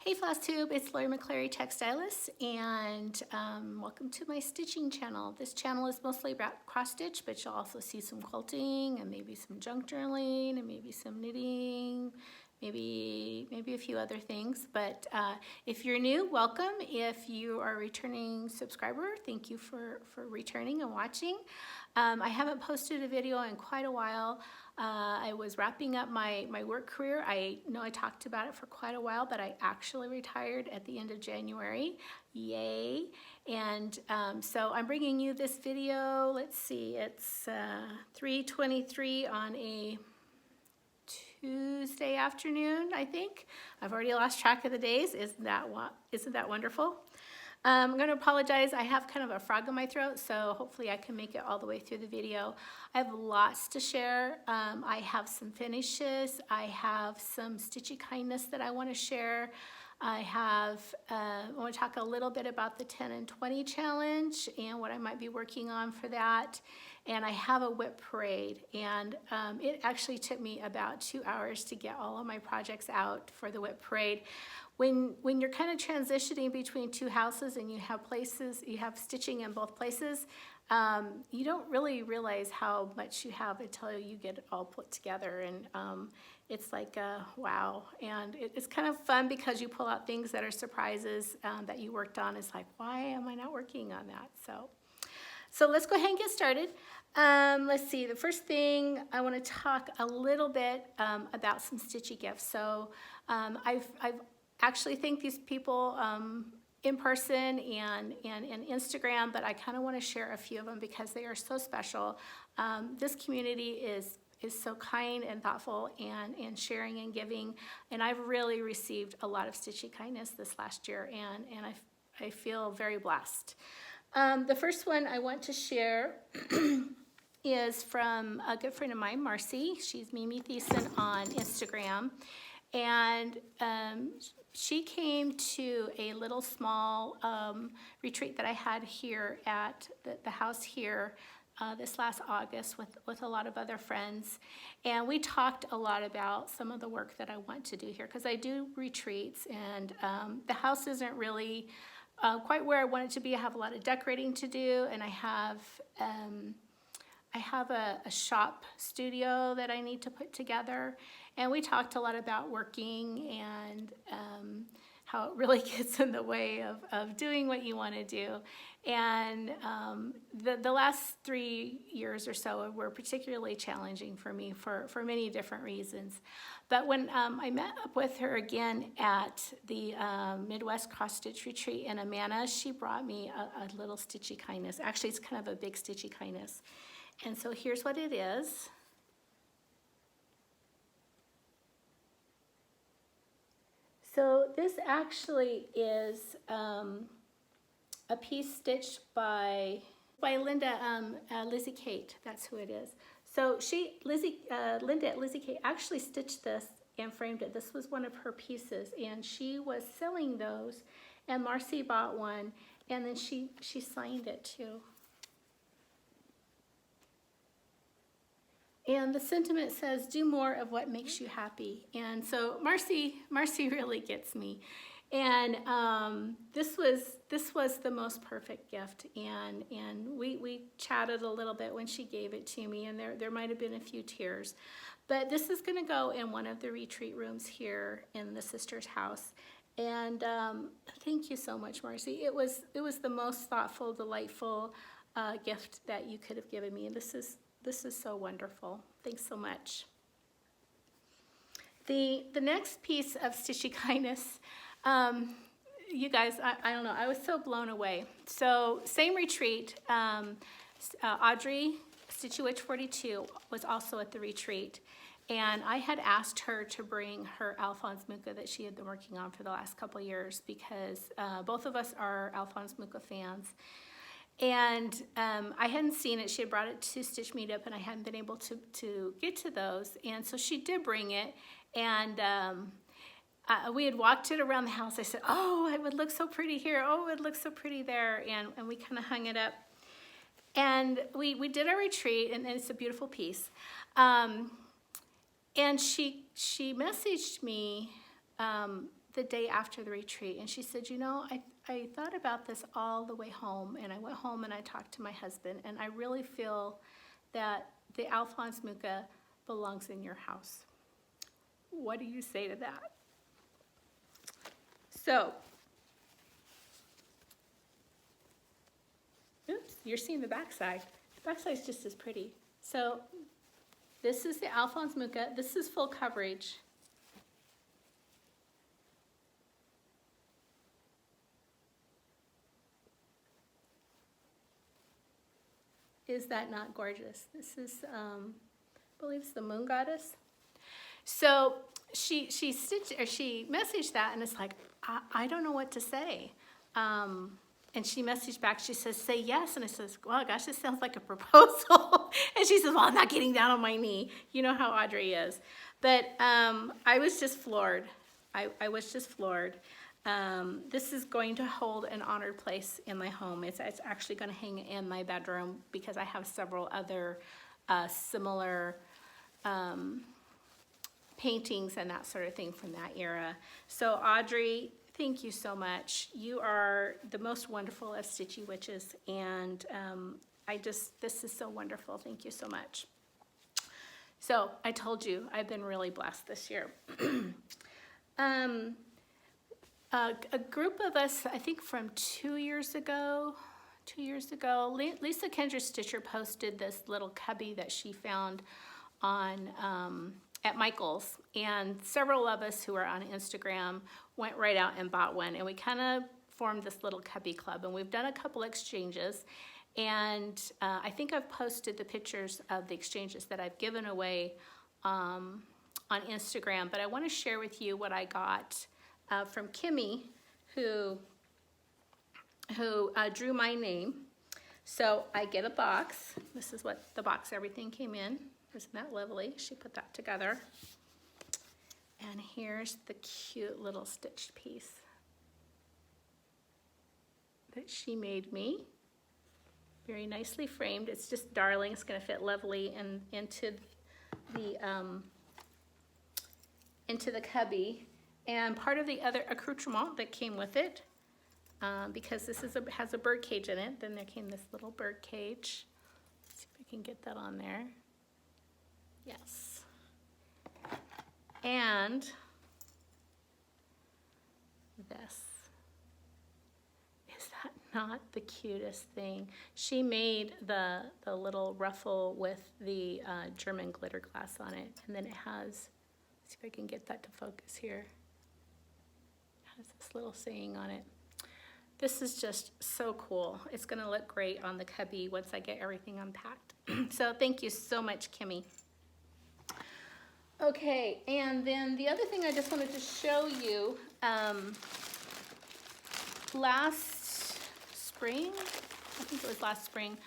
Hey Flosstube, it's Lori McClary, textilist, and welcome to my stitching channel. This channel is mostly about cross stitch, but you'll also see some quilting and maybe some junk journaling and maybe some knitting, maybe a few other things. But if you're new, welcome. If you are a returning subscriber, thank you for returning and watching. I haven't posted a video in quite a while. I was wrapping up my work career. I know I talked about it for quite a while, but I actually retired at the end of January. Yay. And so I'm bringing you this video. Let's see, it's 3:23 on a Tuesday afternoon, I think. I've already lost track of the days. Isn't that wonderful? I'm going to apologize. I have kind of a frog in my throat, so hopefully I can make it all the way through the video. I have lots to share. I have some finishes. I have some stitchy kindness that I want to share. I want to talk a little bit about the 10 and 20 challenge and what I might be working on for that. And I have a WIP parade, and it actually took me about 2 hours to get all of my projects out for the WIP parade. When you're kind of transitioning between two houses and you have stitching in both places, you don't really realize how much you have until you get it all put together. And it's like, wow. And it's kind of fun because you pull out things that are surprises that you worked on. It's like, why am I not working on that? So let's go ahead and get started. Let's see, the first thing I want to talk a little bit about some stitchy gifts. So I've actually thanked these people in person and Instagram, but I kind of want to share a few of them because they are so special. This community is so kind and thoughtful and sharing and giving, and I've really received a lot of stitchy kindness this last year, and I feel very blessed. The first one I want to share is from a good friend of mine, Marcy. She's Mimi Thiessen on Instagram, and she came to a little small retreat that I had here at the house here this last August with a lot of other friends. And we talked a lot about some of the work that I want to do here because I do retreats, and the house isn't really quite where I want it to be. I have a lot of decorating to do, and I have a shop studio that I need to put together. And we talked a lot about working and how it really gets in the way of doing what you want to do. And the last 3 years or so were particularly challenging for me for many different reasons. But when I met up with her again at the Midwest Cross Stitch Retreat in Amana, she brought me a little stitchy kindness. Actually, it's kind of a big stitchy kindness. And so here's what it is. So this actually is a piece stitched by Linda Lizzie Kate. That's who it is. So Linda at Lizzie Kate actually stitched this and framed it. This was one of her pieces, and she was selling those, and Marcy bought one, and then she signed it too. And the sentiment says, do more of what makes you happy. And so Marcy really gets me. And this was the most perfect gift. And we chatted a little bit when she gave it to me, and there might have been a few tears. But this is gonna go in one of the retreat rooms here in the sister's house. And thank you so much, Marcy. It was the most thoughtful, delightful gift that you could have given me. And this is so wonderful. Thanks so much. The next piece of stitchy kindness, you guys, I don't know, I was so blown away. So same retreat, Audrey, Stitchy Witch 42, was also at the retreat. And I had asked her to bring her Alphonse Mucha that she had been working on for the last couple of years because both of us are Alphonse Mucha fans. And I hadn't seen it. She had brought it to Stitch Meetup, and I hadn't been able to get to those. And so she did bring it, and we had walked it around the house. I said, oh, it would look so pretty here. Oh, it would look so pretty there. And we kind of hung it up. And we did our retreat, and it's a beautiful piece. And she messaged me the day after the retreat, and she said, you know, I thought about this all the way home, and I went home and I talked to my husband, and I really feel that the Alphonse Mucha belongs in your house. What do you say to that? So, oops, you're seeing the backside. The backside's just as pretty. So, this is the Alphonse Mucha. This is full coverage. Is that not gorgeous? This is, I believe it's the Moon Goddess. So she messaged that, and it's like, I don't know what to say. And she messaged back, she says, say yes. And I says, well, gosh, this sounds like a proposal. And she says, well, I'm not getting down on my knee. You know how Audrey is. But I was just floored. I was just floored. This is going to hold an honored place in my home. It's actually going to hang in my bedroom because I have several other similar paintings and that sort of thing from that era. So Audrey, thank you so much. You are the most wonderful of Stitchy Witches, and this is so wonderful. Thank you so much. So I told you, I've been really blessed this year. A group of us, I think from 2 years ago, Lisa Kindredstitcher posted this little cubby that she found on at Michael's, and several of us who are on Instagram went right out and bought one, and we kind of formed this little cubby club, and we've done a couple exchanges, and I think I've posted the pictures of the exchanges that I've given away on Instagram, but I want to share with you what I got from Kimmy, who drew my name. So I get a box. This is what the box everything came in. Isn't that lovely? She put that together. And here's the cute little stitched piece that she made me. Very nicely framed. It's just darling. It's going to fit lovely into the cubby. And part of the other accoutrement that came with it, because this has a bird cage in it, then there came this little bird cage. Let's see if I can get that on there. Yes. And this. Is that not the cutest thing? She made the little ruffle with the German glitter glass on it, and then it has, let's see if I can get that to focus here. Has this little saying on it. This is just so cool. It's going to look great on the cubby once I get everything unpacked. So thank you so much, Kimmy. Okay, and then the other thing I just wanted to show you, last spring, I think it was last spring,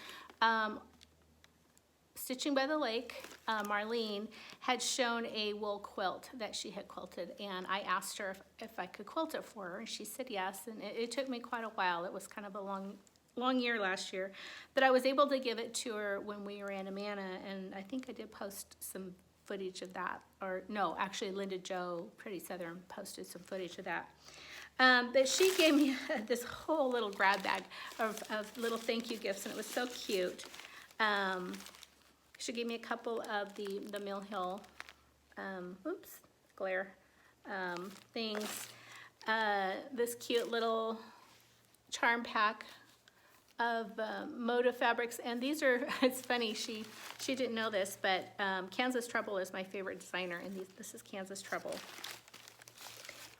Stitching by the Lake, Marlene had shown a wool quilt that she had quilted, and I asked her if I could quilt it for her, and she said yes, and it took me quite a while. It was kind of a long year last year, but I was able to give it to her when we were in Amana, and I think I did post some footage of that, or no, actually Linda Jo, Pretty Southern, posted some footage of that. But she gave me this whole little grab bag of little thank you gifts, and it was so cute. She gave me a couple of the Mill Hill, glare, things. This cute little charm pack of Moda fabrics, and these are, it's funny, she didn't know this, but Kansas Trouble is my favorite designer, and this is Kansas Trouble.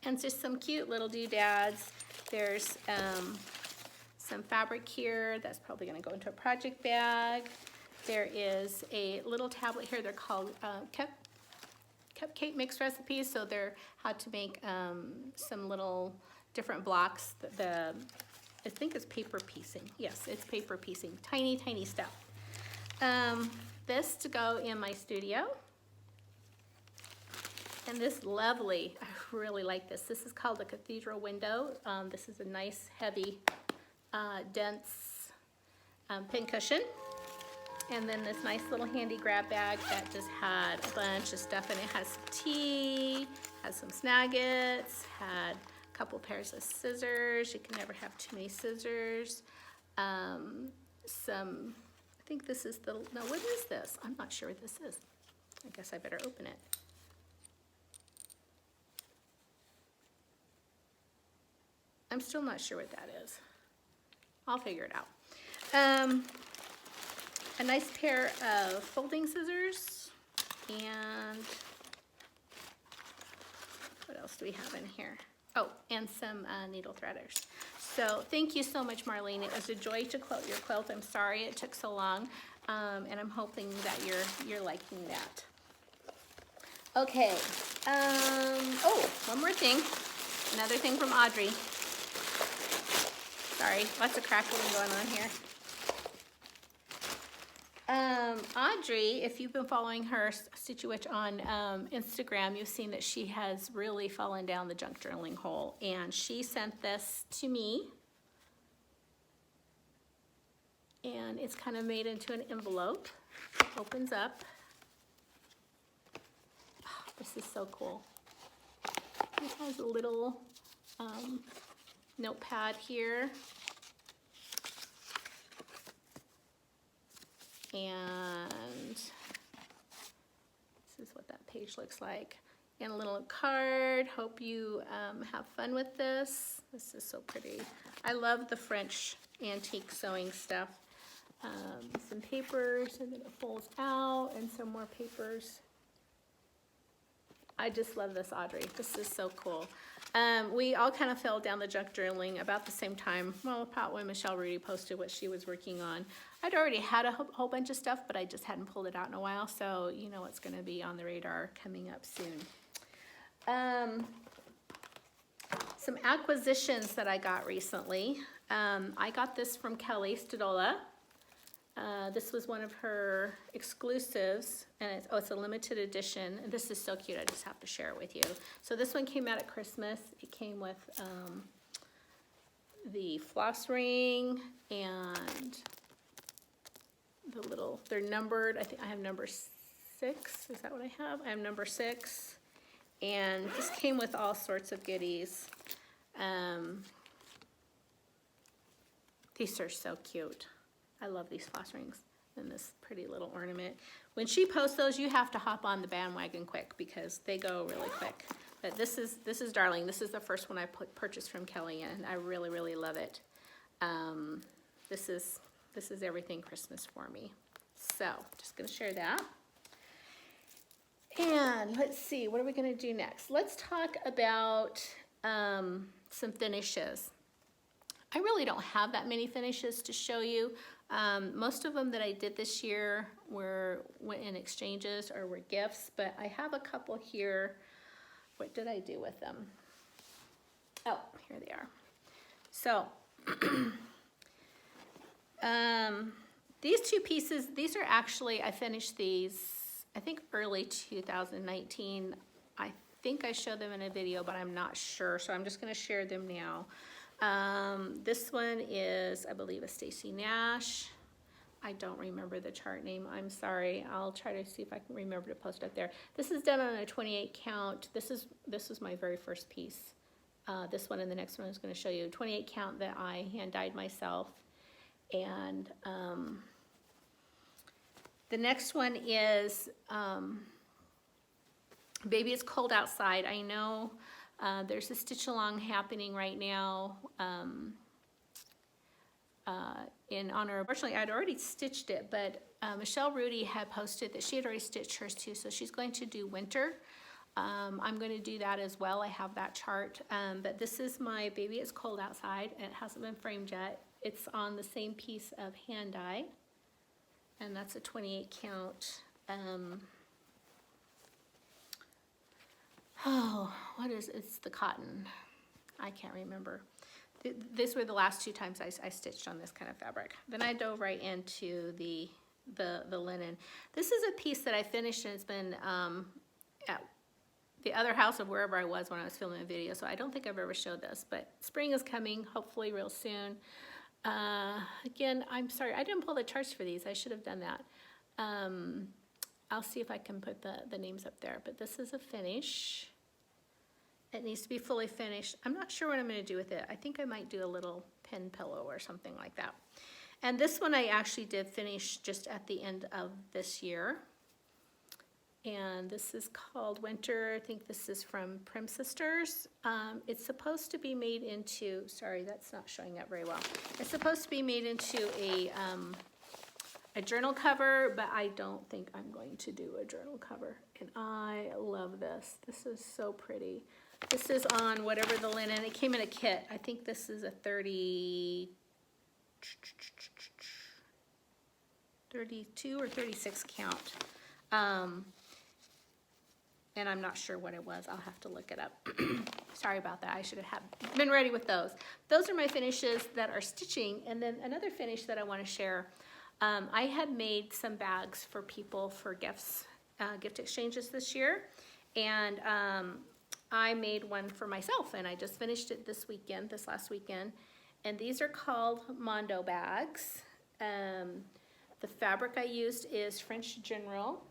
And just some cute little doodads. There's some fabric here that's probably going to go into a project bag. There is a little tablet here. They're called cupcake mix recipes. So they're how to make some little different blocks. I think it's paper piecing. Yes, it's paper piecing. Tiny, tiny stuff. This to go in my studio. And this lovely, I really like this. This is called the Cathedral Window. This is a nice, heavy, dense pincushion. And then this nice little handy grab bag that just had a bunch of stuff, and it has tea, Had some snaggets, had a couple pairs of scissors. You can never have too many scissors. Some, I think this is the, no, what is this? I'm not sure what this is. I guess I better open it. I'm still not sure what that is. I'll figure it out. A nice pair of folding scissors, and what else do we have in here? Oh, and some needle threaders. So thank you so much, Marlene. It was a joy to quilt your quilt. I'm sorry it took so long, and I'm hoping that you're liking that. Okay. Oh, one more thing. Another thing from Audrey. Sorry, lots of crackling going on here. Audrey, if you've been following her Stitchy Witch on Instagram, you've seen that she has really fallen down the junk journaling hole, and she sent this to me, and it's kind of made into an envelope. It opens up. Oh, this is so cool. It has a little notepad here. And this is what that page looks like. And a little card. Hope you have fun with this. This is so pretty. I love the French antique sewing stuff. Some papers, and then it folds out, and some more papers. I just love this, Audrey. This is so cool. We all kind of fell down the junk journaling about the same time, well, about when Michelle Rudy posted what she was working on. I'd already had a whole bunch of stuff, but I just hadn't pulled it out in a while, so you know what's going to be on the radar coming up soon. Some acquisitions that I got recently. I got this from Kelly Stadola. This was one of her exclusives, and it's a limited edition. And this is so cute, I just have to share it with you. So this one came out at Christmas. It came with the floss ring and the little, they're numbered. I think I have number 6. Is that what I have? I have number 6. And this came with all sorts of goodies. These are so cute. I love these floss rings and this pretty little ornament. When she posts those, you have to hop on the bandwagon quick because they go really quick. But this is darling. This is the first one I purchased from Kelly, and I really, really love it. This is everything Christmas for me. So just gonna share that. And let's see, what are we gonna do next? Let's talk about some finishes. I really don't have that many finishes to show you. Most of them that I did this year went in exchanges or were gifts, but I have a couple here. What did I do with them? Oh, here they are. So, these two pieces, these are actually, I finished these, I think early 2019. I think I showed them in a video, but I'm not sure, so I'm just gonna share them now. This one is, I believe, a Stacy Nash. I don't remember the chart name. I'm sorry. I'll try to see if I can remember to post it there. This is done on a 28 count. This was my very first piece. This one and the next one I was going to show you. 28 count that I hand dyed myself. And the next one is Baby It's Cold Outside. I know there's a stitch along happening right now in honor. Unfortunately, I'd already stitched it, but Michelle Rudy had posted that she had already stitched hers too, so she's going to do winter. I'm going to do that as well. I have that chart, but this is my Baby It's Cold Outside, and it hasn't been framed yet. It's on the same piece of hand dye, and that's a 28 count. Oh, what is it? It's the cotton. I can't remember. These were the last 2 times I stitched on this kind of fabric. Then I dove right into the linen. This is a piece that I finished, and it's been at the other house of wherever I was when I was filming a video, so I don't think I've ever showed this, but spring is coming, hopefully real soon. Again, I'm sorry, I didn't pull the charts for these. I should have done that. I'll see if I can put the names up there, but this is a finish. It needs to be fully finished. I'm not sure what I'm going to do with it. I think I might do a little pen pillow or something like that. And this one I actually did finish just at the end of this year. And this is called Winter. I think this is from Prim Sisters. It's supposed to be made into, sorry, that's not showing up very well. It's supposed to be made into a journal cover, but I don't think I'm going to do a journal cover. And I love this. This is so pretty. This is on whatever the linen, it came in a kit. I think this is a 32 or 36 count. And I'm not sure what it was. I'll have to look it up. Sorry about that. I should have been ready with those. Those are my finishes that are stitching. And then another finish that I want to share. I had made some bags for people for gifts, gift exchanges this year. And I made one for myself, and I just finished it this last weekend. And these are called Mondo Bags. The fabric I used is French General.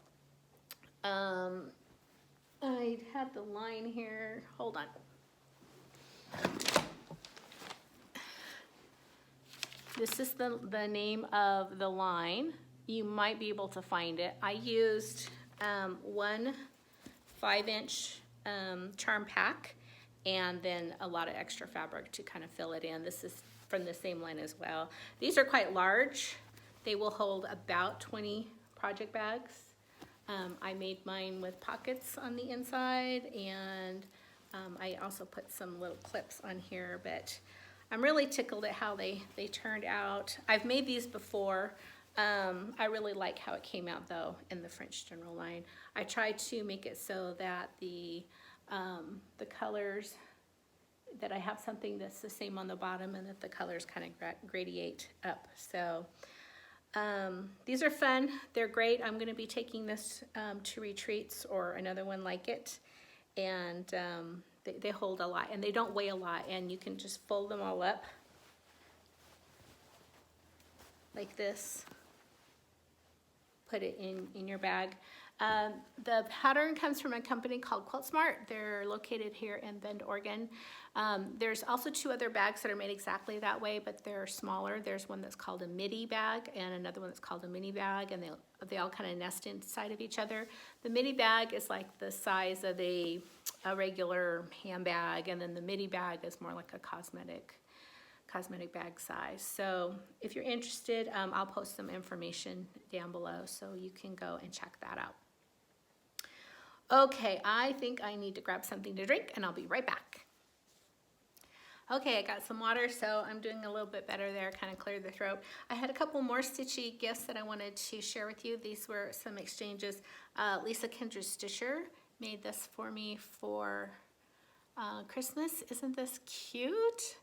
I had the line here, hold on. This is the name of the line. You might be able to find it. I used one 5-inch charm pack and then a lot of extra fabric to kind of fill it in. This is from the same line as well. These are quite large. They will hold about 20 project bags. I made mine with pockets on the inside, and I also put some little clips on here, but I'm really tickled at how they turned out. I've made these before. I really like how it came out though in the French General line. I tried to make it so that the colors, that I have something that's the same on the bottom and that the colors kind of gradiate up. So these are fun. They're great. I'm going to be taking this to retreats or another one like it. And they hold a lot and they don't weigh a lot, and you can just fold them all up like this. Put it in your bag. The pattern comes from a company called Quilt Smart. They're located here in Bend, Oregon. There's also 2 other bags that are made exactly that way, but they're smaller. There's one that's called a midi bag and another one that's called a mini bag, and they all kind of nest inside of each other. The midi bag is like the size of a regular handbag, and then the midi bag is more like a cosmetic bag size. So if you're interested, I'll post some information down below so you can go and check that out. Okay, I think I need to grab something to drink and I'll be right back. Okay, I got some water, so I'm doing a little bit better there, kind of cleared the throat. I had a couple more Stitchy gifts that I wanted to share with you. These were some exchanges. Lisa kindredstitcher made this for me for Christmas. Isn't this cute?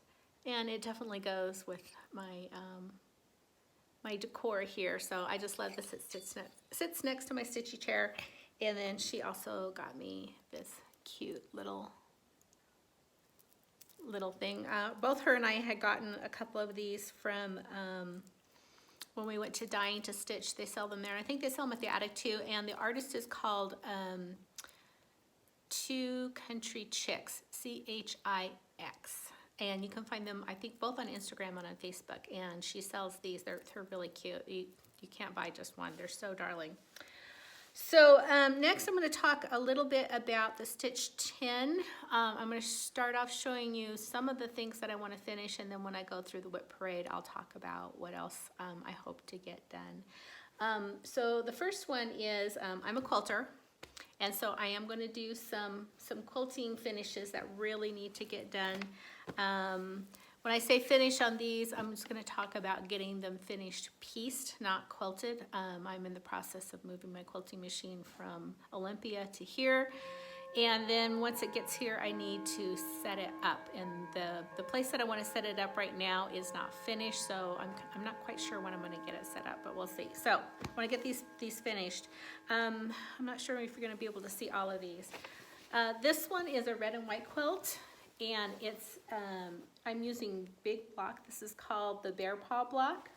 And it definitely goes with my my decor here. So I just love this. It sits next to my Stitchy chair. And then she also got me this cute little thing. Both her and I had gotten a couple of these from when we went to Dying to Stitch. They sell them there. I think they sell them at the Attic too. And the artist is called Two Country Chicks, CHIX. And you can find them, I think, both on Instagram and on Facebook. And she sells these. They're really cute. You can't buy just one. They're so darling. So next I'm going to talk a little bit about the Stitch 10. I'm going to start off showing you some of the things that I want to finish, and then when I go through the WIP parade, I'll talk about what else I hope to get done. So the first one is I'm a quilter, and so I am going to do some quilting finishes that really need to get done. When I say finish on these, I'm just going to talk about getting them finished pieced, not quilted. I'm in the process of moving my quilting machine from Olympia to here. And then once it gets here, I need to set it up. And the place that I want to set it up right now is not finished, so I'm not quite sure when I'm going to get it set up, but we'll see. So when I get these finished, I'm not sure if you're going to be able to see all of these. This one is a red and white quilt. And it's, I'm using big block. This is called the Bearpaw Block.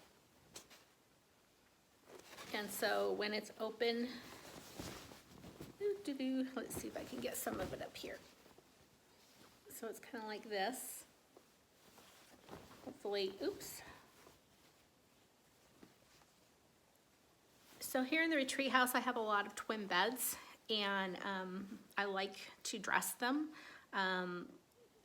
And so when it's open, let's see if I can get some of it up here. So it's kind of like this. Hopefully, oops. So here in the retreat house, I have a lot of twin beds, and I like to dress them.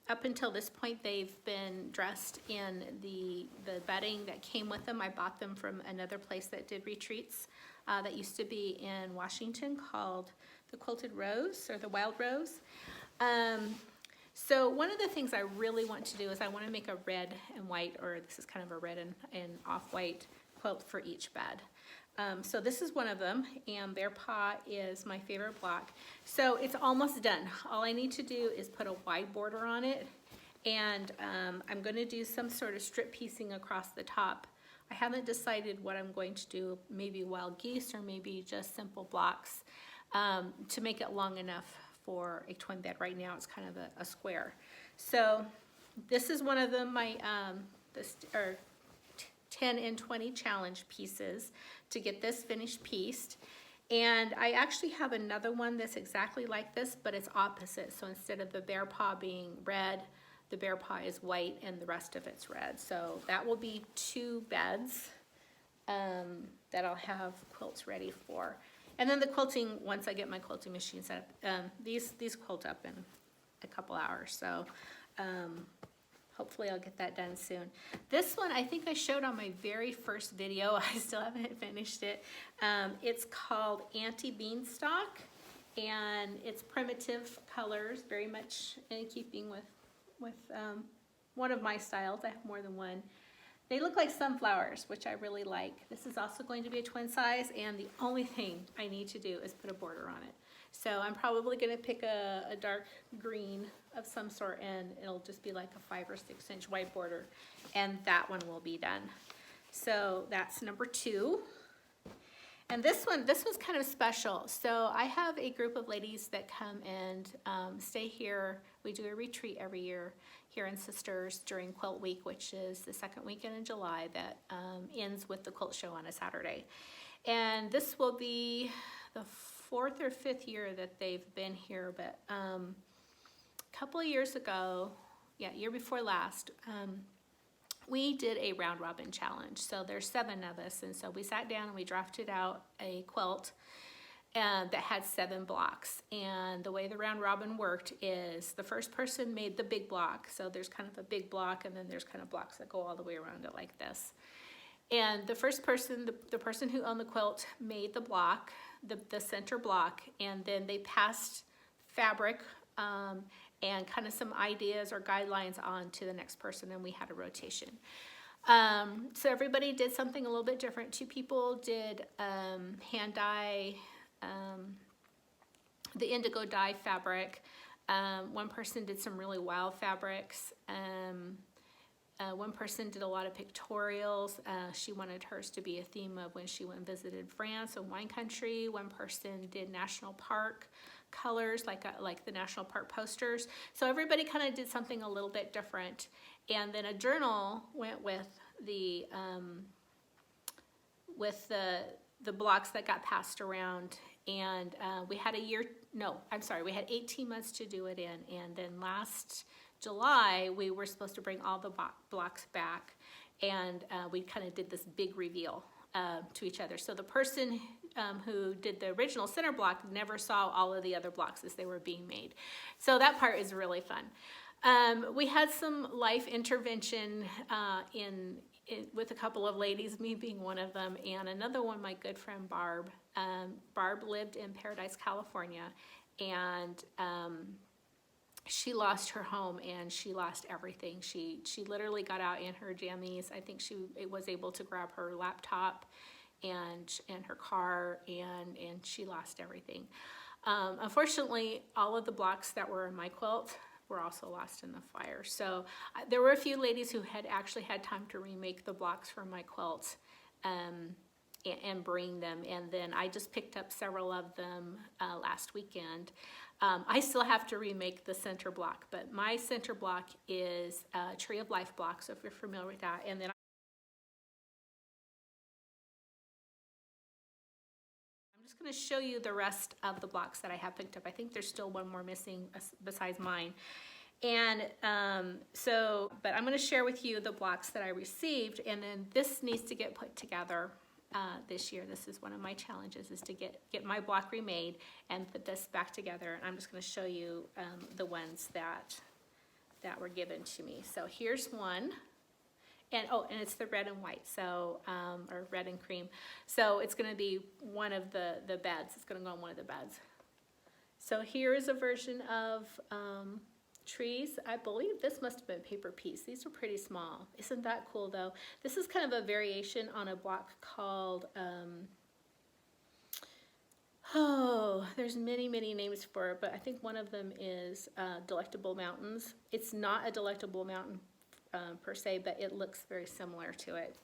Up until this point, they've been dressed in the bedding that came with them. I bought them from another place that did retreats that used to be in Washington called the Quilted Rose or the Wild Rose. So one of the things I really want to do is I want to make a red and white, or this is kind of a red and off-white quilt for each bed. So this is one of them, and Bearpaw is my favorite block. So it's almost done. All I need to do is put a wide border on it, and I'm going to do some sort of strip piecing across the top. I haven't decided what I'm going to do, maybe wild geese or maybe just simple blocks to make it long enough for a twin bed. Right now it's kind of a square. So this is one of my 10 in 20 challenge pieces to get this finished pieced. And I actually have another one that's exactly like this, but it's opposite. So instead of the Bearpaw being red, the Bearpaw is white and the rest of it's red. So that will be 2 beds that I'll have quilts ready for. And then the quilting, once I get my quilting machine set up, these quilt up in a couple hours. So hopefully I'll get that done soon. This one I think I showed on my very first video. I still haven't finished it. It's called Anti-Beanstalk, and it's primitive colors, very much in keeping with one of my styles. I have more than one. They look like sunflowers, which I really like. This is also going to be a twin size, and the only thing I need to do is put a border on it. So I'm probably going to pick a dark green of some sort, and it'll just be like a 5 or 6 inch white border, and that one will be done. So that's number 2. And this one's kind of special. So I have a group of ladies that come and stay here. We do a retreat every year here in Sisters during Quilt Week, which is the second weekend in July that ends with the quilt show on a Saturday. And this will be the 4th or 5th year that they've been here, but a couple of years ago, year before last, we did a round robin challenge. So there's 7 of us, and so we sat down and we drafted out a quilt that had 7 blocks. And the way the round robin worked is the first person made the big block. So there's kind of a big block, and then there's kind of blocks that go all the way around it like this. And the first person, the person who owned the quilt, made the block, the center block, and then they passed fabric and kind of some ideas or guidelines on to the next person, and we had a rotation. So everybody did something a little bit different. 2 people did hand dye, the indigo dye fabric. 1 person did some really wild fabrics. 1 person did a lot of pictorials. She wanted hers to be a theme of when she went and visited France and wine country. 1 person did national park colors, like the national park posters. So everybody kind of did something a little bit different. And then a journal went with the blocks that got passed around. And we had we had 18 months to do it in. And then last July, we were supposed to bring all the blocks back, and we kind of did this big reveal to each other. So the person who did the original center block never saw all of the other blocks as they were being made. So that part is really fun. We had some life intervention with a couple of ladies, me being one of them, and another one, my good friend Barb. Barb lived in Paradise, California, and she lost her home and she lost everything. She literally got out in her jammies. I think she was able to grab her laptop and her car, and she lost everything. Unfortunately, all of the blocks that were in my quilt were also lost in the fire. So there were a few ladies who had actually had time to remake the blocks from my quilt and bring them, and then I just picked up several of them last weekend. I still have to remake the center block, but my center block is a Tree of Life block, so if you're familiar with that. And then I'm just going to show you the rest of the blocks that I have picked up. I think there's still one more missing besides mine. And but I'm going to share with you the blocks that I received, and then this needs to get put together this year. This is one of my challenges, is to get my block remade and put this back together. And I'm just going to show you the ones that were given to me. So here's one. And and it's the red and white, so or red and cream. So it's going to be one of the beds. It's going to go on one of the beds. So here is a version of trees. I believe this must have been paper piece. These are pretty small. Isn't that cool though? This is kind of a variation on a block called, there's many names for it, but I think one of them is Delectable Mountains. It's not a Delectable Mountain per se, but it looks very similar to it.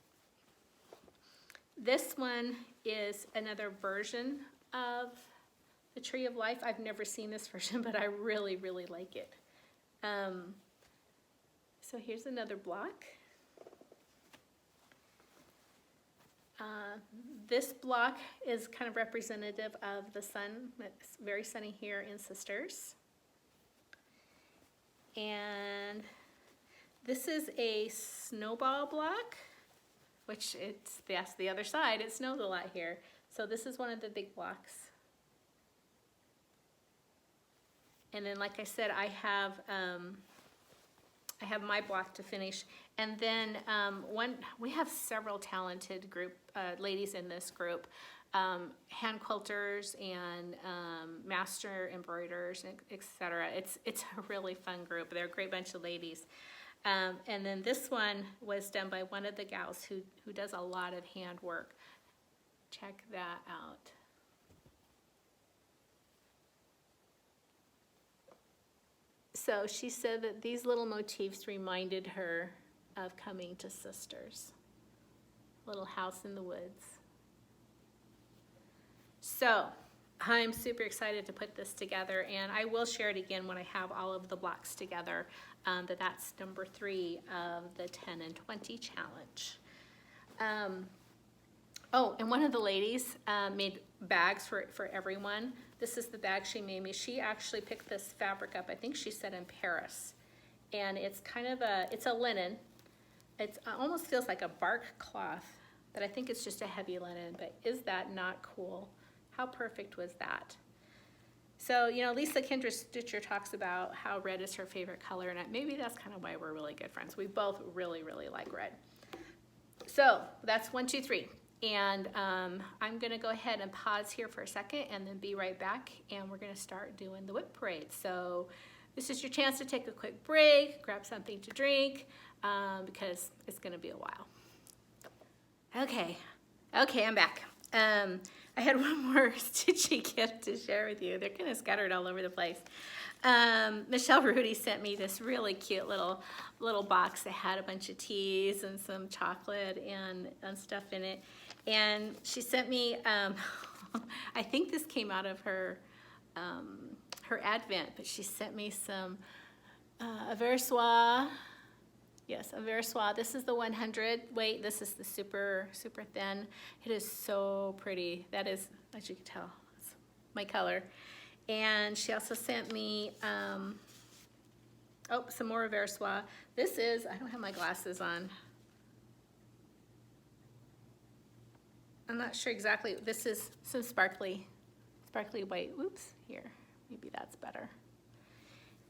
This one is another version of the Tree of Life. I've never seen this version, but I really like it. So here's another block. This block is kind of representative of the sun. It's very sunny here in Sisters. And this is a snowball block, which that's the other side. It snows a lot here. So this is one of the big blocks. And then, like I said, I have my block to finish. And then we have several talented ladies in this group, hand quilters and master embroiderers, etc. It's a really fun group. They're a great bunch of ladies. And then this one was done by one of the gals who does a lot of hand work. Check that out. So she said that these little motifs reminded her of coming to Sisters. Little house in the woods. So I'm super excited to put this together, and I will share it again when I have all of the blocks together. That's number 3 of the 10 and 20 challenge. And one of the ladies made bags for everyone. This is the bag she made me. She actually picked this fabric up, I think she said in Paris. And it's kind of it's a linen. It almost feels like a bark cloth, but I think it's just a heavy linen. But is that not cool? How perfect was that? So, you know, Lisa kindredstitcher talks about how red is her favorite color, and maybe that's kind of why we're really good friends. We both really like red. So that's 1, 2, 3. And I'm gonna go ahead and pause here for a second and then be right back, and we're gonna start doing the WIP parade. So this is your chance to take a quick break, grab something to drink, because it's gonna be a while. Okay, I'm back. I had one more Stitchy gift to share with you. They're kind of scattered all over the place. Michelle Rudy sent me this really cute little box that had a bunch of teas and some chocolate and stuff in it. And she sent me, I think this came out of her advent, but she sent me some Aversois. Yes, Aversois. This is the 100 weight. This is the super thin. It is so pretty. That is, as you can tell, it's my color. And she also sent me, some more Aversois. This is, I don't have my glasses on. I'm not sure exactly. This is some sparkly white. Oops, here. Maybe that's better.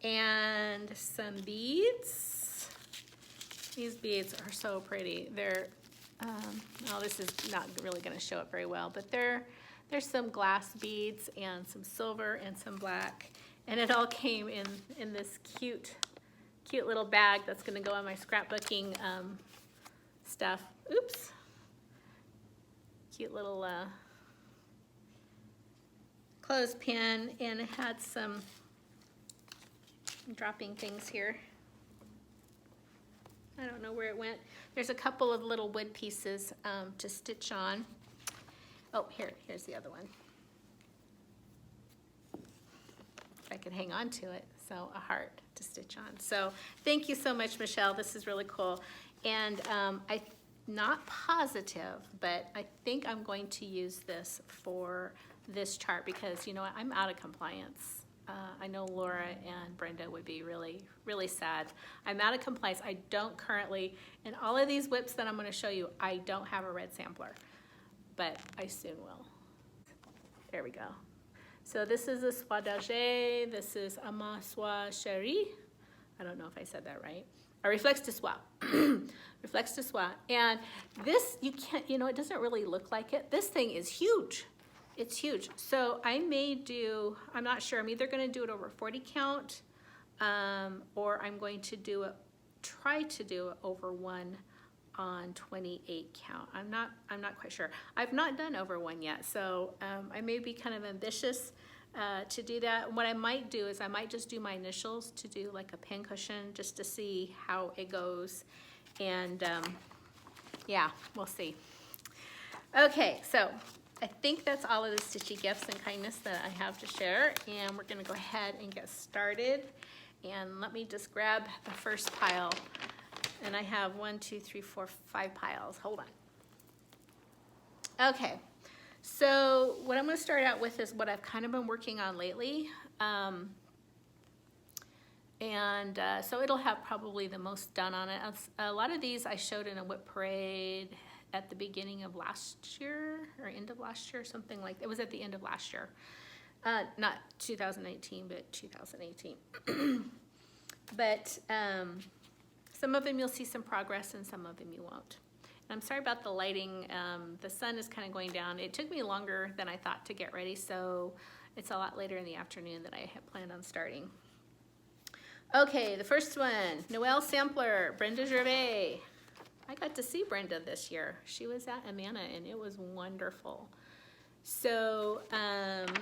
And some beads. These beads are so pretty. They're, this is not really going to show up very well, but there's some glass beads and some silver and some black. And it all came in this cute little bag that's going to go on my scrapbooking stuff. Oops. Cute little clothespin, and it had some dropping things here. I don't know where it went. There's a couple of little wood pieces to stitch on. Oh, here's the other one. If I could hang on to it. So a heart to stitch on. So thank you so much, Michelle. This is really cool. And I'm not positive, but I think I'm going to use this for this chart because, you know what, I'm out of compliance. I know Laura and Brenda would be really, really sad. I'm out of compliance. I don't currently, in all of these WIPs that I'm going to show you, I don't have a red sampler, but I soon will. There we go. So this is a soie d'Alger. This is a ma soie chérie. I don't know if I said that right. A reflex de soie. Reflex de soie. And this, you can't, you know, it doesn't really look like it. This thing is huge. It's huge. So I may do, I'm not sure, I'm either going to do it over 40 count or I'm going to do it, try to do it over 1 on 28 count. I'm not quite sure. I've not done over 1 yet, so I may be kind of ambitious to do that. What I might do is I might just do my initials to do like a pin cushion just to see how it goes. And yeah, we'll see. Okay, so I think that's all of the Stitchy gifts and kindness that I have to share, and we're gonna go ahead and get started. And let me just grab the first pile, and I have 1, 2, 3, 4, 5 piles. Hold on. Okay, so what I'm gonna start out with is what I've kind of been working on lately. So it'll have probably the most done on it. A lot of these I showed in a WIP parade at the beginning of last year or end of last year, something like that. It was at the end of last year. Not 2019, but 2018. But some of them you'll see some progress and some of them you won't. And I'm sorry about the lighting. The sun is kind of going down. It took me longer than I thought to get ready, so it's a lot later in the afternoon than I had planned on starting. Okay, the first one, Noel Sampler, Brenda Gervais. I got to see Brenda this year. She was at Manor and it was wonderful. So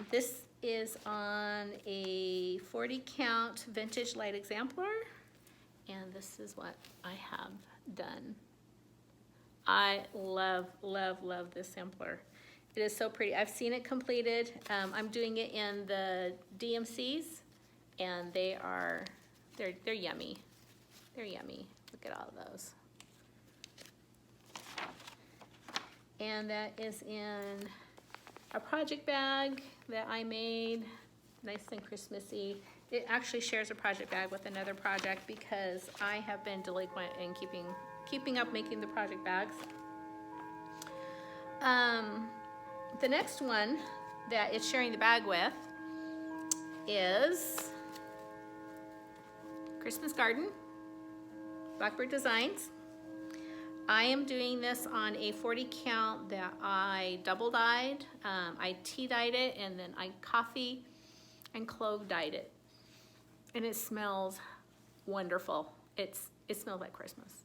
this is on a 40 count vintage light exemplar, and this is what I have done. I love, love, love this sampler. It is so pretty. I've seen it completed. I'm doing it in the DMCs, and they're yummy. They're yummy. Look at all of those. And that is in a project bag that I made, nice and Christmassy. It actually shares a project bag with another project because I have been delinquent in keeping up making the project bags. The next one that it's sharing the bag with is Christmas Garden, Blackbird Designs. I am doing this on a 40 count that I double dyed. I tea dyed it, and then I coffee and clove dyed it. And it smells wonderful. It smells like Christmas.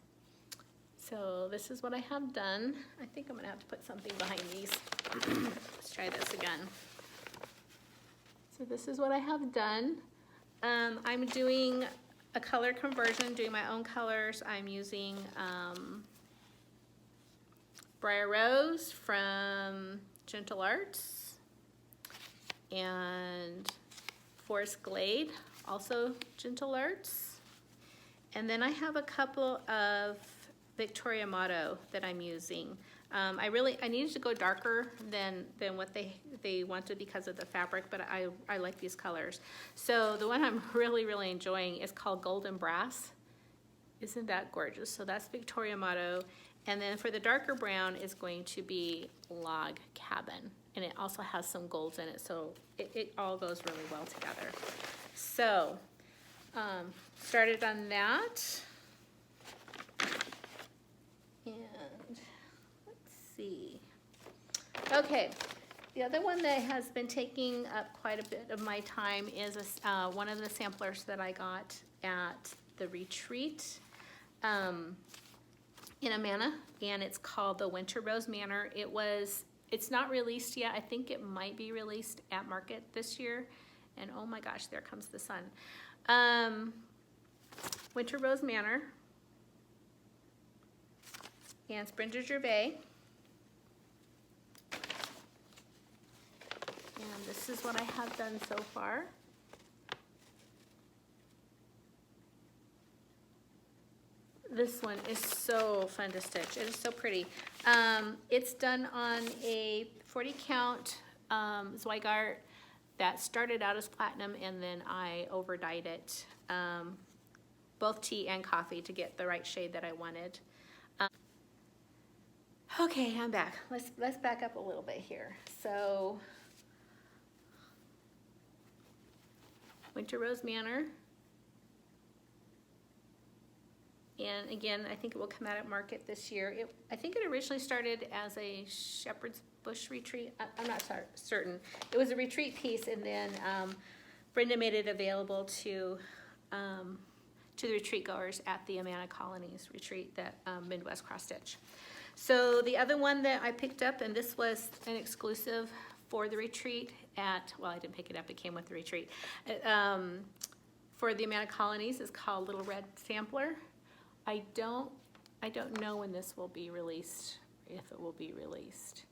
So this is what I have done. I think I'm gonna have to put something behind these. Let's try this again. So this is what I have done. I'm doing a color conversion, doing my own colors. I'm using Briar Rose from Gentle Arts and Forest Glade, also Gentle Arts. And then I have a couple of Victoria Motto that I'm using. I needed to go darker than what they wanted because of the fabric, but I like these colors. So the one I'm really, really enjoying is called Golden Brass. Isn't that gorgeous? So that's Victoria Motto. And then for the darker brown is going to be Log Cabin. And it also has some golds in it, so it all goes really well together. So, started on that. And let's see. Okay, the other one that has been taking up quite a bit of my time is one of the samplers that I got at the retreat in Amana, and it's called the Winter Rose Manor. It's not released yet. I think it might be released at market this year. And oh my gosh, there comes the sun. Winter Rose Manor. And it's Brenda Gervais. And this is what I have done so far. This one is so fun to stitch. It is so pretty. It's done on a 40 count Zweigart that started out as platinum, and then I over dyed it, both tea and coffee, to get the right shade that I wanted. Okay, I'm back. Let's back up a little bit here. So, Winter Rose Manor. And again, I think it will come out at market this year. I think it originally started as a Shepherd's Bush retreat. I'm not certain. It was a retreat piece, and then Brenda made it available to the retreat goers at the Amana Colonies retreat, that Midwest Cross Stitch. So the other one that I picked up, and this was an exclusive for the retreat at, well, I didn't pick it up, it came with the retreat, for the Amana Colonies, is called Little Red Sampler. I don't know when this will be released, if it will be released.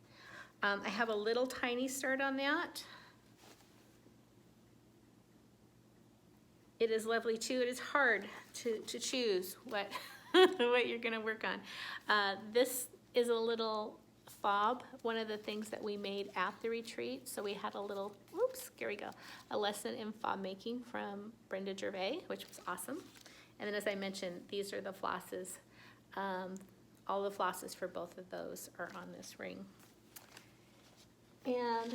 I have a little tiny start on that. It is lovely too. It is hard to choose what what you're gonna work on. This is a little fob, one of the things that we made at the retreat. So we had a little, whoops, here we go, a lesson in fob making from Brenda Gervais, which was awesome. And then, as I mentioned, these are the flosses. All the flosses for both of those are on this ring. And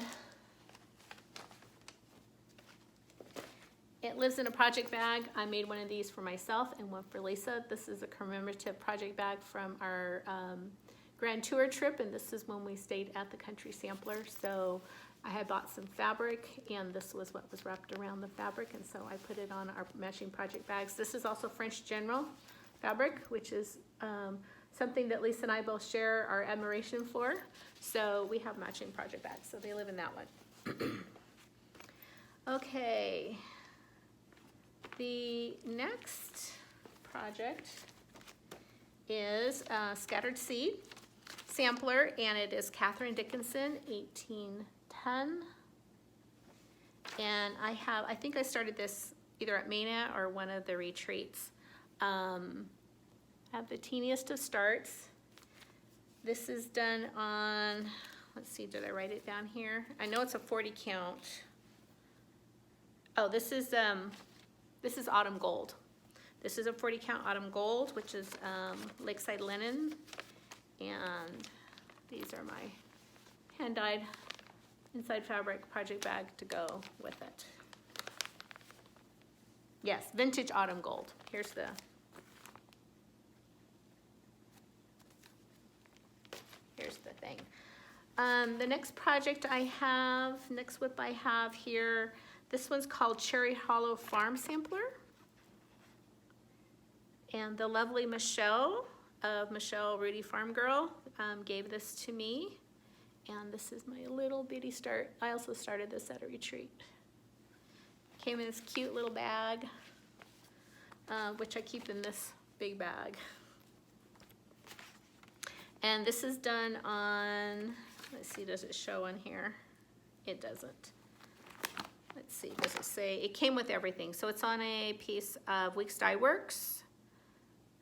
it lives in a project bag. I made one of these for myself and one for Lisa. This is a commemorative project bag from our Grand Tour trip, and this is when we stayed at the Country Sampler. So I had bought some fabric, and this was what was wrapped around the fabric, and so I put it on our matching project bags. This is also French General fabric, which is something that Lisa and I both share our admiration for. So we have matching project bags, so they live in that one. Okay, the next project is Scattered Seed Sampler, and it is Catherine Dickinson, 1810. And I think I started this either at Manor or one of the retreats. I have the teeniest of starts. This is done on, let's see, did I write it down here? I know it's a 40 count. Oh, this is Autumn Gold. This is a 40 count Autumn Gold, which is Lakeside Linen. And these are my hand-dyed inside fabric project bag to go with it. Yes, Vintage Autumn Gold. Here's the thing. The next project I have, next WIP I have here, this one's called Cherry Hollow Farm Sampler. And the lovely Michelle of Michelle Rudy FarmGirl gave this to me. And this is my little bitty start. I also started this at a retreat. Came in this cute little bag, which I keep in this big bag. And this is done on, let's see, does it show on here? It doesn't. Let's see, does it say, it came with everything. So it's on a piece of Weeks Dye Works.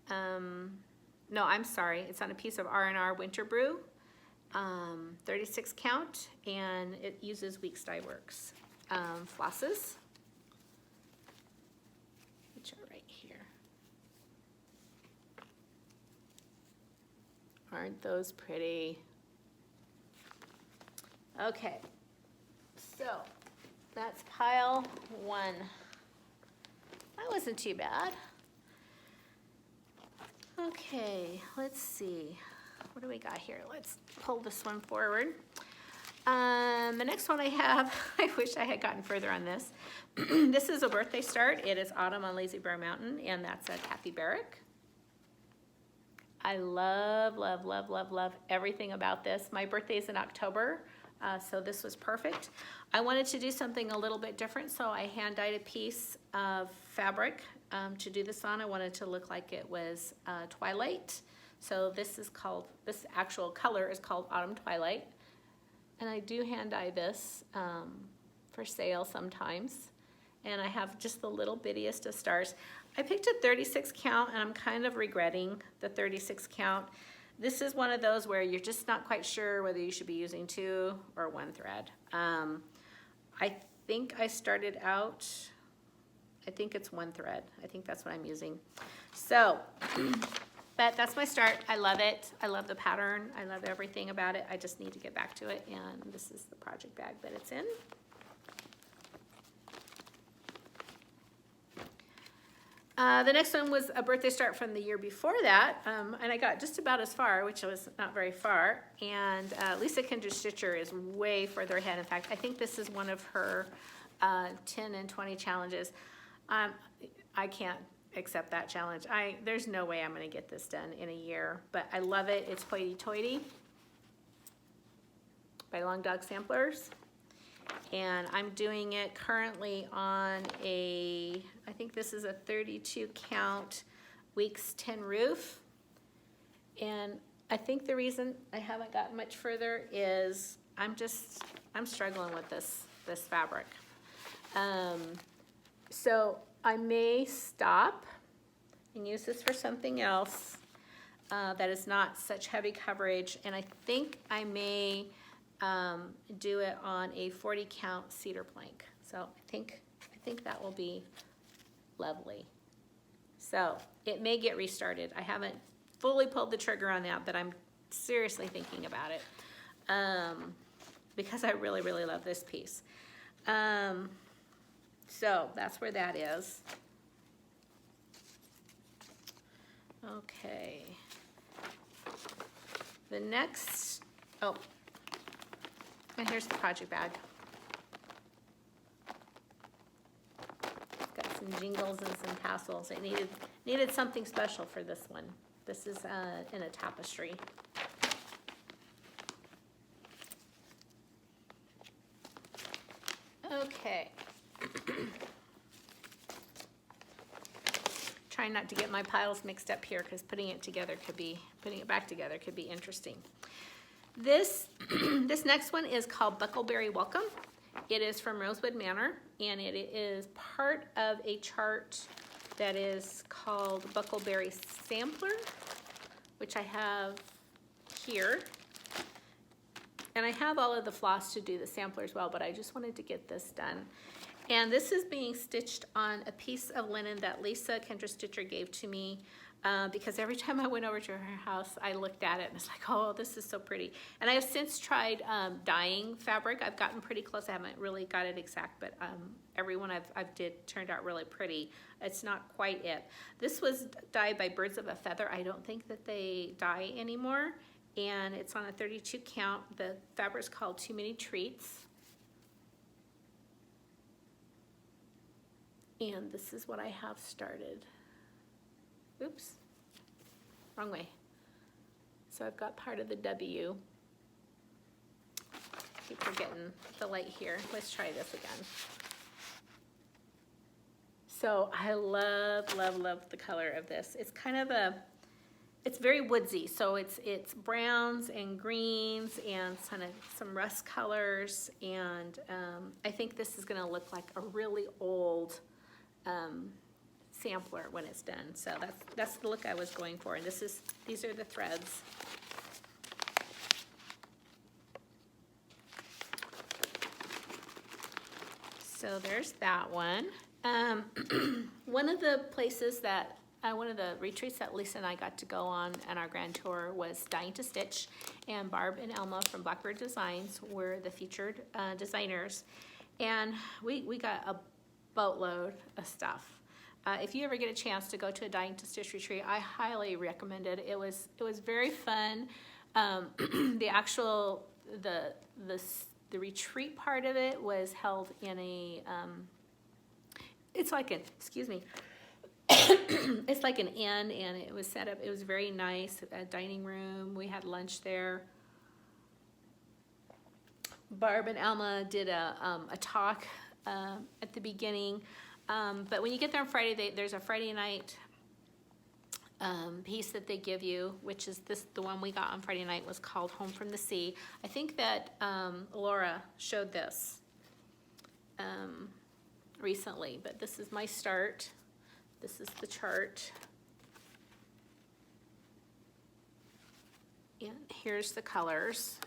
No, I'm sorry, it's on a piece of R&R Winter Brew, 36 count, and it uses Weeks Dye Works flosses, which are right here. Aren't those pretty? Okay, so that's pile one. That wasn't too bad. Okay, let's see. What do we got here? Let's pull this one forward. The next one I have, I wish I had gotten further on this. This is a birthday start. It is Autumn on Lazy Bear Mountain, and that's a Kathy Barrick. I love, love, love, love, love everything about this. My birthday is in October, so this was perfect. I wanted to do something a little bit different, so I hand dyed a piece of fabric to do this on. I wanted to look like it was Twilight. So this is called, this actual color is called Autumn Twilight. And I do hand dye this for sale sometimes. And I have just the little bittiest of stars. I picked a 36 count, and I'm kind of regretting the 36 count. This is one of those where you're just not quite sure whether you should be using 2 or 1 thread. I think I started out, I think it's 1 thread. I think that's what I'm using. So, but that's my start. I love it. I love the pattern. I love everything about it. I just need to get back to it. And this is the project bag that it's in. The next one was a birthday start from the year before that, and I got just about as far, which was not very far, and Lisa Kindred-Stitcher is way further ahead. In fact, I think this is one of her 10 and 20 challenges. I can't accept that challenge. There's no way I'm going to get this done in a year, but I love it. It's Hoity Toity by Long Dog Samplers. And I'm doing it currently on I think this is a 32 count weeks 10 roof. And I think the reason I haven't gotten much further is I'm struggling with this fabric. So I may stop and use this for something else that is not such heavy coverage. And I think I may do it on a 40 count cedar plank. So I think that will be lovely. So it may get restarted. I haven't fully pulled the trigger on that, but I'm seriously thinking about it because I really, really love this piece. So that's where that is. Okay. The next, and here's the project bag. It's got some jingles and some tassels. I needed something special for this one. This is in a tapestry. Okay. Trying not to get my piles mixed up here because putting it back together could be interesting. This next one is called Buckleberry Welcome. It is from Rosewood Manor, and it is part of a chart that is called Buckleberry Sampler, which I have here. And I have all of the floss to do the sampler as well, but I just wanted to get this done. And this is being stitched on a piece of linen that Lisa Kindred-Stitcher gave to me because every time I went over to her house, I looked at it and was like, oh, this is so pretty. And I have since tried dyeing fabric. I've gotten pretty close. I haven't really got it exact, but everyone I've did turned out really pretty. It's not quite it. This was dyed by Birds of a Feather. I don't think that they dye anymore. And it's on a 32 count. The fabric's called Too Many Treats. And this is what I have started. Oops, wrong way. So I've got part of the W. Keep forgetting the light here. Let's try this again. So I love, love, love the color of this. It's kind of it's very woodsy. So it's browns and greens and kind of some rust colors. And I think this is gonna look like a really old sampler when it's done. So that's the look I was going for. And these are the threads. So there's that one. One of the places that one of the retreats that Lisa and I got to go on our grand tour was Dying to Stitch, and Barb and Elma from Blackbird Designs were the featured designers, and we got a boatload of stuff. If you ever get a chance to go to a Dying to Stitch retreat, I highly recommend it. It was very fun. The retreat part of it was held in a it's like an it's like an inn, and it was set up. It was very nice. A dining room. We had lunch there. Barb and Elma did a talk at the beginning. But when you get there on Friday, there's a Friday night piece that they give you, which is the one we got on Friday night was called Home from the Sea. I think that Laura showed this recently, but this is my start. This is the chart. And here's the colors.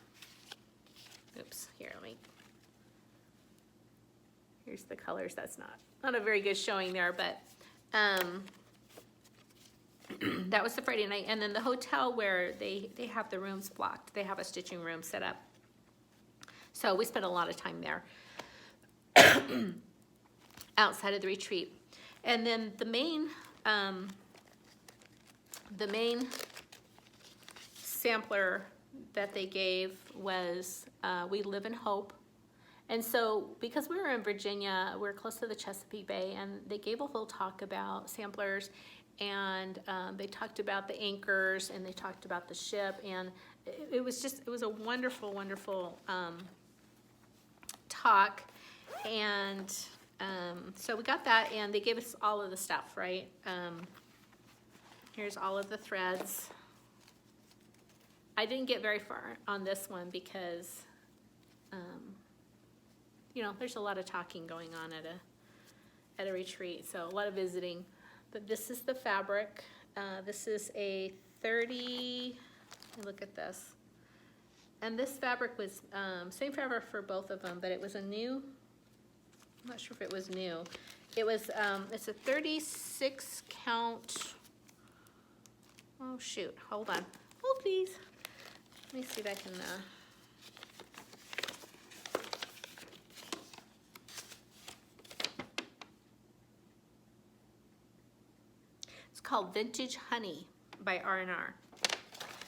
Oops, here, let me. Here's the colors. That's not a very good showing there, but that was the Friday night. And then the hotel where they have the rooms blocked. They have a stitching room set up. So we spent a lot of time there outside of the retreat. And then the main sampler that they gave was We Live in Hope. And so because we were in Virginia, we're close to the Chesapeake Bay, and they gave a whole talk about samplers, and they talked about the anchors, and they talked about the ship, and it was a wonderful, wonderful talk. And so we got that, and they gave us all of the stuff, right? Here's all of the threads. I didn't get very far on this one because you know, there's a lot of talking going on at a retreat, so a lot of visiting. But this is the fabric. This is a 30, look at this. And this fabric was, same fabric for both of them, but it was a new, I'm not sure if it was new. It was, it's a 36 count, oh shoot, hold on. Oh please, let me see if I can, called Vintage Honey by R&R.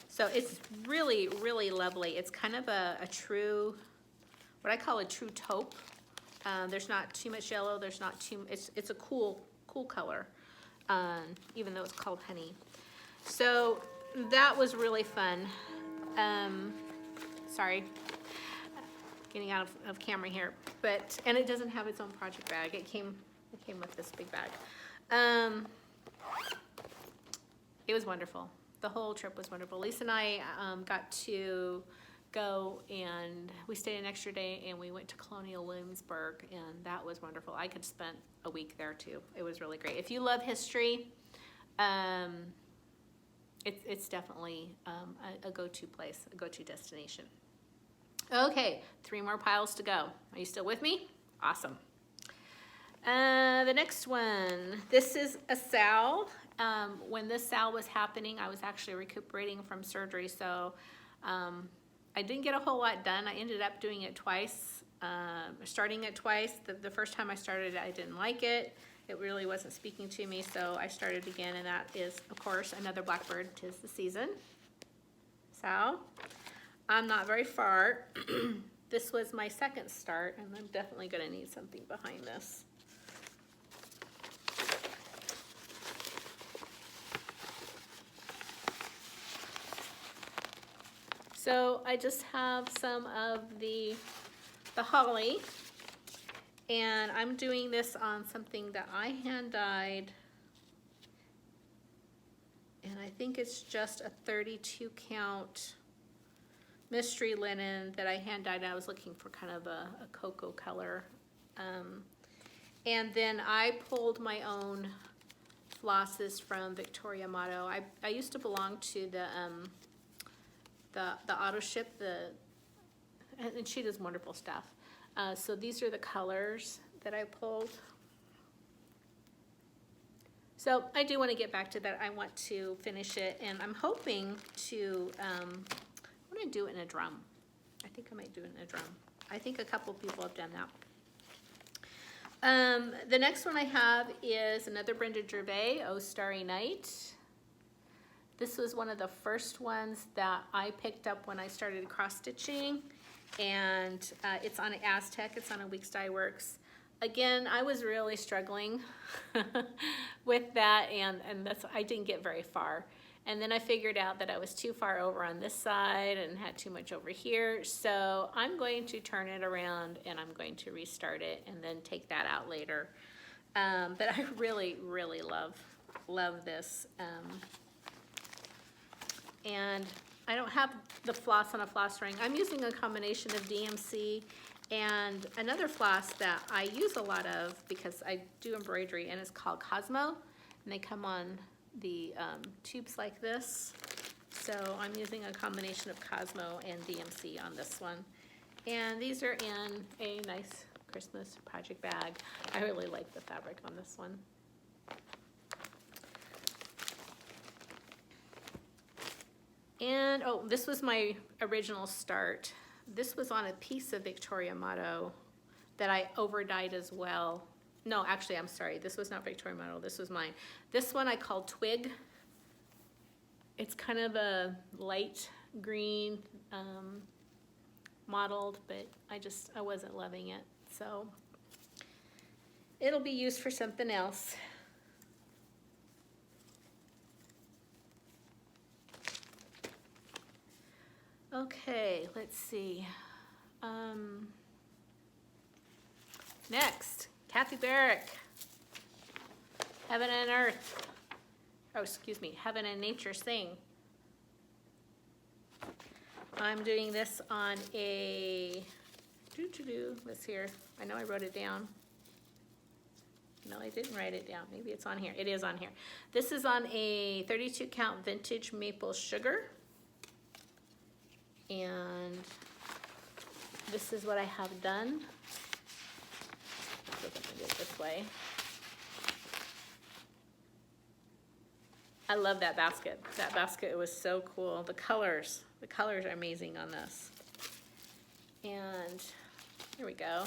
So it's really, really lovely. It's kind of a true, what I call a true taupe. There's not too much yellow. There's not too, it's a cool color, even though it's called honey. So that was really fun. Sorry, getting out of camera here, but, and it doesn't have its own project bag. It came with this big bag. It was wonderful. The whole trip was wonderful. Lisa and I got to go, and we stayed an extra day, and we went to Colonial Williamsburg, and that was wonderful. I could spend a week there too. It was really great. If you love history, it's definitely a go-to place, a go-to destination. Okay, 3 more piles to go. Are you still with me? Awesome. The next one, this is a SAL. When this SAL was happening, I was actually recuperating from surgery, so I didn't get a whole lot done. I ended up doing it twice, starting it twice. The first time I started it, I didn't like it. It really wasn't speaking to me, so I started again, and that is, of course, another Blackbird, 'Tis the Season. So, I'm not very far. This was my second start, and I'm definitely going to need something behind this. So I just have some of the holly, and I'm doing this on something that I hand dyed, and I think it's just a 32 count mystery linen that I hand dyed. I was looking for kind of a cocoa color, and then I pulled my own flosses from Victoria Motto. I used to belong to the auto ship, and she does wonderful stuff. So these are the colors that I pulled. So I do want to get back to that. I want to finish it, and I'm hoping to, I'm going to do it in a drum. I think I might do it in a drum. I think a couple people have done that. The next one I have is another Brenda Gervais, Oh Starry Night. This was one of the first ones that I picked up when I started cross stitching, and it's on an Aztec. It's on a Weeks Dye Works. Again, I was really struggling with that, and I didn't get very far. And then I figured out that I was too far over on this side and had too much over here. So I'm going to turn it around, and I'm going to restart it and then take that out later. But I really, really love this. And I don't have the floss on a floss ring. I'm using a combination of DMC and another floss that I use a lot of because I do embroidery, and it's called Cosmo, and they come on the tubes like this. So I'm using a combination of Cosmo and DMC on this one, and these are in a nice Christmas project bag. I really like the fabric on this one. And, oh, this was my original start. This was on a piece of Victoria Motto that I over-dyed as well. No, actually, I'm sorry. This was not Victoria Motto. This was mine. This one I called Twig. It's kind of a light green mottled, but I wasn't loving it. So it'll be used for something else. Okay, let's see. Next, Kathy Barrick, Heaven and Earth. Oh, excuse me, Heaven and Nature Sing. I'm doing this on a, let's hear. I know I wrote it down. No, I didn't write it down. Maybe it's on here. It is on here. This is on a 32 count vintage maple sugar. And this is what I have done. Let's do it this way. I love that basket. That basket was so cool. The colors are amazing on this. And here we go.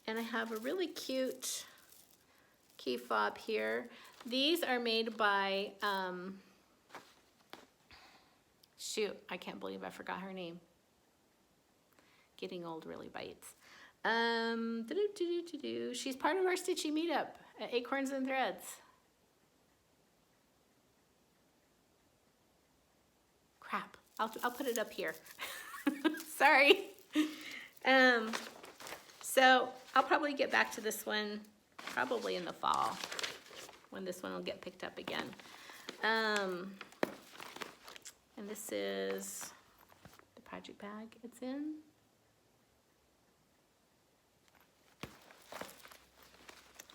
And I have a really cute key fob here. These are made by, shoot, I can't believe I forgot her name. Getting old really bites. She's part of our Stitchy meetup at Acorns and Threads. Crap, I'll put it up here. Sorry. So I'll probably get back to this one probably in the fall when this one will get picked up again. And this is the project bag it's in.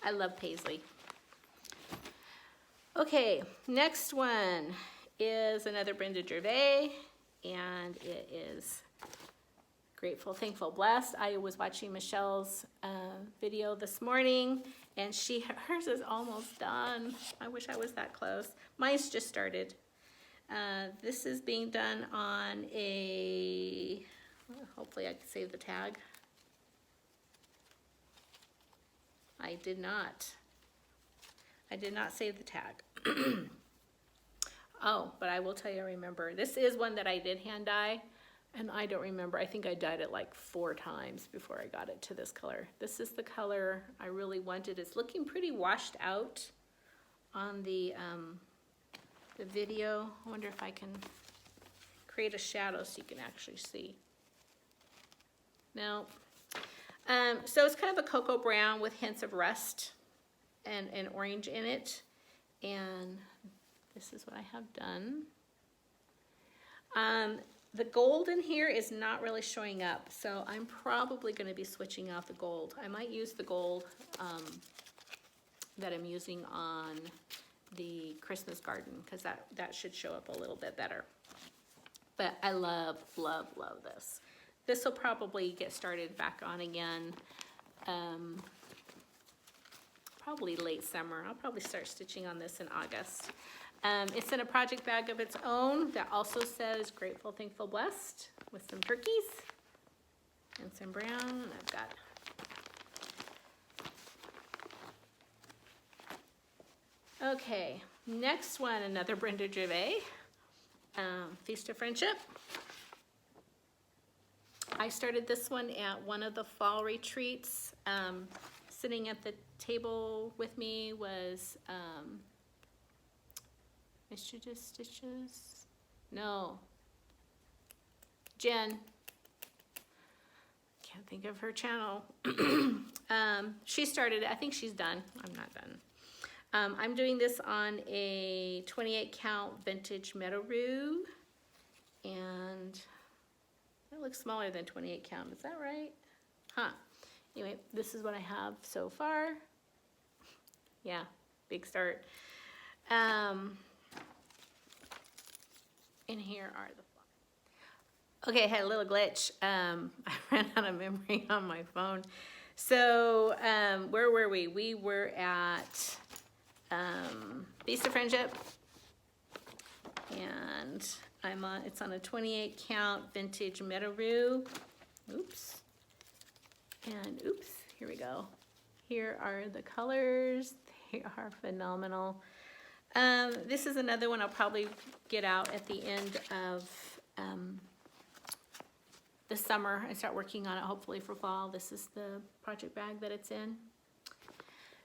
I love paisley. Okay, next one is another Brenda Gervais, and it is Grateful, Thankful, Blessed. I was watching Michelle's video this morning, and hers is almost done. I wish I was that close. Mine's just started. This is being done on a, hopefully I can save the tag. I did not save the tag. Oh, but I will tell you, I remember. This is one that I did hand dye, and I don't remember. I think I dyed it like 4 times before I got it to this color. This is the color I really wanted. It's looking pretty washed out on the video. I wonder if I can create a shadow so you can actually see. No. So it's kind of a cocoa brown with hints of rust and orange in it. And this is what I have done. The gold in here is not really showing up, so I'm probably going to be switching out the gold. I might use the gold that I'm using on the Christmas garden, because that should show up a little bit better. But I love, love, love this. This will probably get started back on again, probably late summer. I'll probably start stitching on this in August. It's in a project bag of its own that also says Grateful, Thankful, Blessed, with some turkeys and some brown. And I've got okay, next one, another Brenda Gervais, Feast of Friendship. I started this one at one of the fall retreats. Sitting at the table with me was Mischievous Stitches? No. Jen. Can't think of her channel. She started it. I think she's done. I'm not done. I'm doing this on a 28 count vintage Meadow Rue, and it looks smaller than 28 count. Is that right? Huh. Anyway, this is what I have so far. Yeah, big start. And here are the flowers. Okay, I had a little glitch. I ran out of memory on my phone. So where were we? We were at Feast of Friendship. And it's on a 28 count vintage Meadow. Oops. And oops, here we go. Here are the colors. They are phenomenal. This is another one I'll probably get out at the end of the summer and start working on it hopefully for fall. This is the project bag that it's in.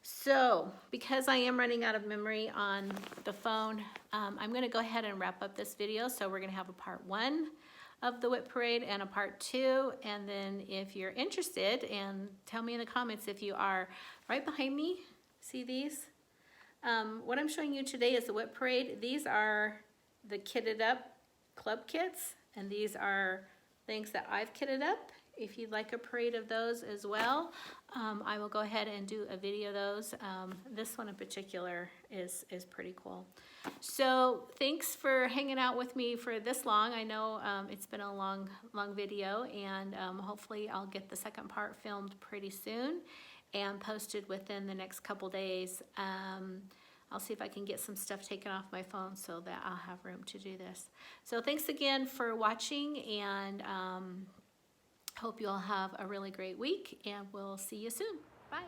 So because I am running out of memory on the phone, I'm going to go ahead and wrap up this video. So we're going to have a part 1 of the WIP parade and a part 2. And then if you're interested, and tell me in the comments if you are, right behind me, see these? What I'm showing you today is the WIP parade. These are the kitted up club kits, and these are things that I've kitted up. If you'd like a parade of those as well, I will go ahead and do a video of those. This one in particular is pretty cool. So thanks for hanging out with me for this long. I know it's been a long video, and hopefully I'll get the second part filmed pretty soon and posted within the next couple days. I'll see if I can get some stuff taken off my phone so that I'll have room to do this. So thanks again for watching, and hope you all have a really great week, and we'll see you soon. Bye.